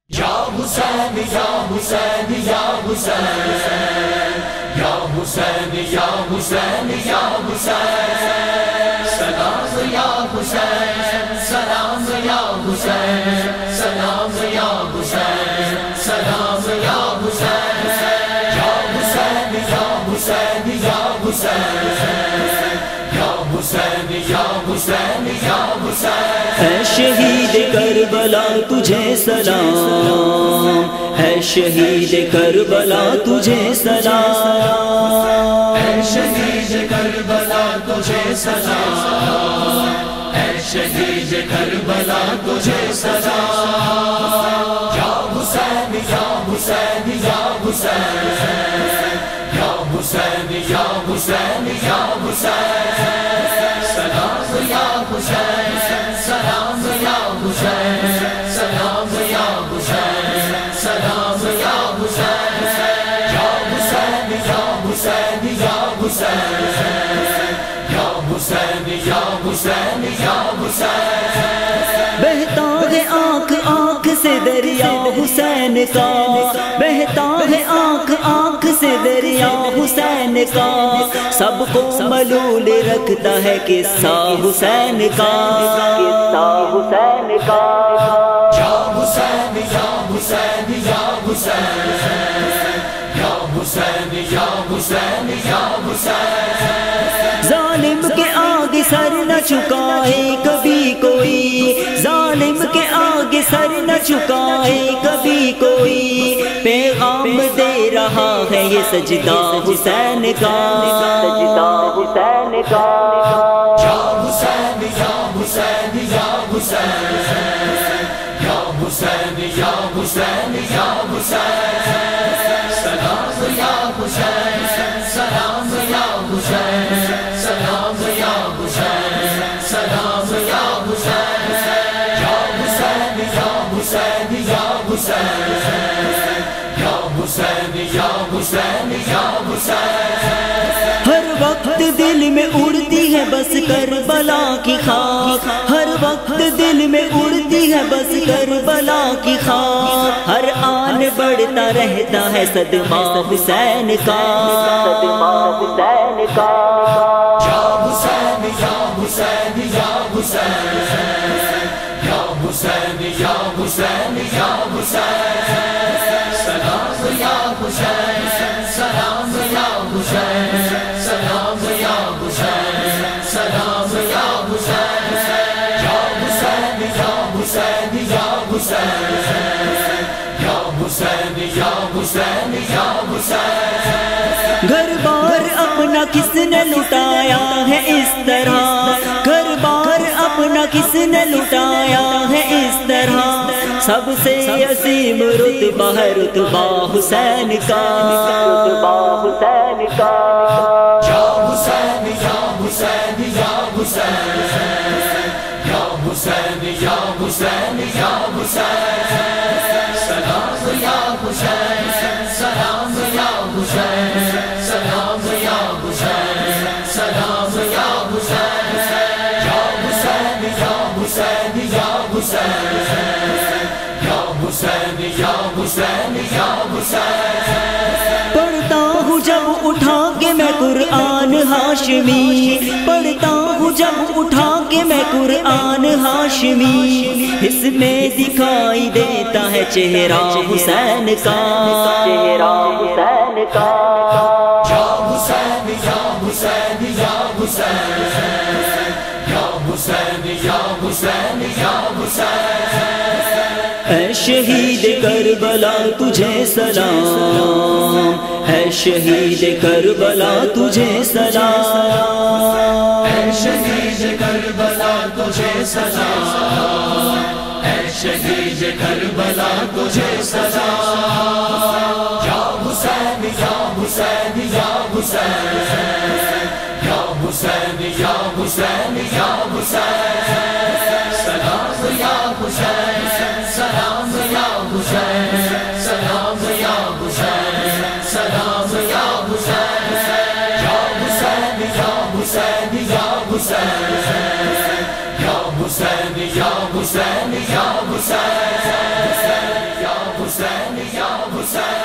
یا حسین یا حسین یا حسین یا حسین یا حسین یا حسین سلام یا حسین سلام یا حسین سلام یا حسین سلام یا حسین یا حسین یا حسین یا حسین یا حسین یا حسین یا حسین اے شہید کربلا تجھے سلام، اے شہید کربلا تجھے سلام، اے شہید کربلا تجھے سلام، اے شہید کربلا تجھے سلام، یا حسین یا حسین یا حسین یا حسین یا حسین یا حسین سلام یا حسین سلام یا حسین سلام یا حسین سلام یا حسین یا حسین یا حسین یا حسین یا حسین یا حسین یا حسین بہتا ہے آنکھ آنکھ سے دریا حسین کا، بہتا ہے آنکھ آنکھ سے دریا حسین کا، سب کو ملول رکھتا ہے قصہ حسین کا، قصہ حسین کا، یا حسین یا حسین یا حسین یا حسین یا حسین یا حسین ظالم کے آگے سر نہ چکائے کبھی کوئی، ظالم کے آگے سر نہ چکائے کبھی کوئی، پیغام دے رہا ہے یہ سجدہ حسین کا، سجدہ حسین کا، یا حسین یا حسین یا حسین یا حسین یا حسین یا حسین سلام یا حسین سلام یا حسین سلام یا حسین سلام یا حسین یا حسین یا حسین یا حسین یا حسین یا حسین یا حسین ہر وقت دل میں اڑتی ہے بس کربلا کی خاک، ہر وقت دل میں اڑتی ہے بس کربلا کی خاک، ہر آن بڑھتا رہتا ہے صدمہ حسین کا، صدمہ حسین کا، یا حسین یا حسین یا حسین یا حسین یا حسین یا حسین سلام یا حسین سلام یا حسین سلام یا حسین سلام یا حسین یا حسین یا حسین یا حسین یا حسین یا حسین یا حسین گھر بار اپنا کس نے لٹایا ہے اس طرح، گھر بار اپنا کس نے لٹایا ہے اس طرح، سب سے عظیم رتبہ ہے رتبہ حسین کا، رتبہ حسین کا، یا حسین یا حسین یا حسین یا حسین یا حسین یا حسین سلام یا حسین سلام یا حسین سلام یا حسین سلام یا حسین یا حسین یا حسین یا حسین یا حسین یا حسین یا حسین پڑھتا ہوں جب اٹھا کے میں قرآن ہاشمی، پڑھتا ہوں جب اٹھا کے میں قرآن ہاشمی، اس میں دکھائی دیتا ہے چہرہ حسین کا، چہرہ حسین کا، یا حسین یا حسین یا حسین یا حسین یا حسین یا حسین اے شہید کربلا تجھے سلام، اے شہید کربلا تجھے سلام، اے شہید کربلا تجھے سلام، اے شہید کربلا تجھے سلام، یا حسین یا حسین یا حسین یا حسین یا حسین یا حسین سلام یا حسین سلام یا حسین سلام یا حسین سلام یا حسین یا حسین یا حسین یا حسین یا حسین یا حسین یا حسین یا حسین